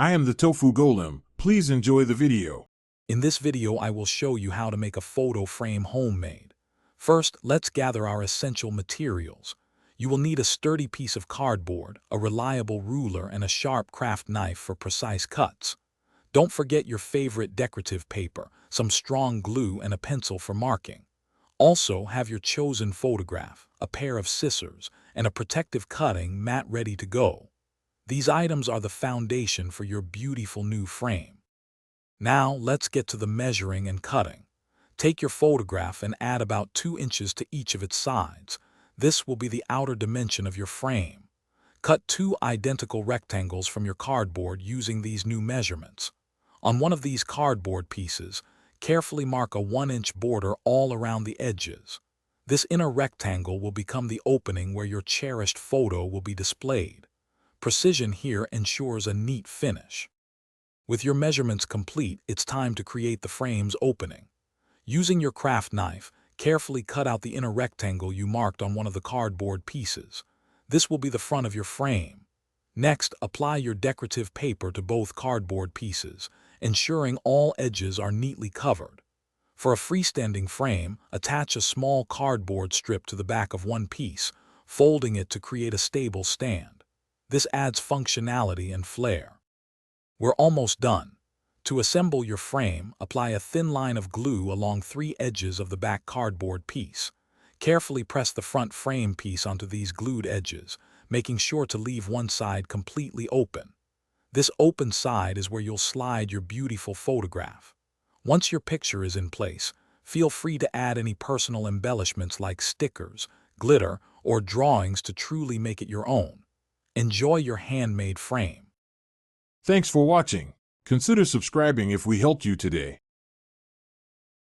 I am the Tofu Golem. Please enjoy the video. In this video, I will show you how to make a photo frame homemade. First, let's gather our essential materials. You will need a sturdy piece of cardboard, a reliable ruler, and a sharp craft knife for precise cuts. Don't forget your favorite decorative paper, some strong glue, and a pencil for marking. Also, have your chosen photograph, a pair of scissors, and a protective cutting mat ready to go. These items are the foundation for your beautiful new frame. Now, let's get to the measuring and cutting. Take your photograph and add about 2 inches to each of its sides. This will be the outer dimension of your frame. Cut 2 identical rectangles from your cardboard using these new measurements. On one of these cardboard pieces, carefully mark a 1-inch border all around the edges. This inner rectangle will become the opening where your cherished photo will be displayed. Precision here ensures a neat finish. With your measurements complete, it's time to create the frame's opening. Using your craft knife, carefully cut out the inner rectangle you marked on one of the cardboard pieces. This will be the front of your frame. Next, apply your decorative paper to both cardboard pieces, ensuring all edges are neatly covered. For a freestanding frame, attach a small cardboard strip to the back of one piece, folding it to create a stable stand. This adds functionality and flair. We're almost done. To assemble your frame, apply a thin line of glue along 3 edges of the back cardboard piece. Carefully press the front frame piece onto these glued edges, making sure to leave one side completely open. This open side is where you'll slide your beautiful photograph. Once your picture is in place, feel free to add any personal embellishments like stickers, glitter, or drawings to truly make it your own. Enjoy your handmade frame. Thanks for watching. Consider subscribing if we helped you today.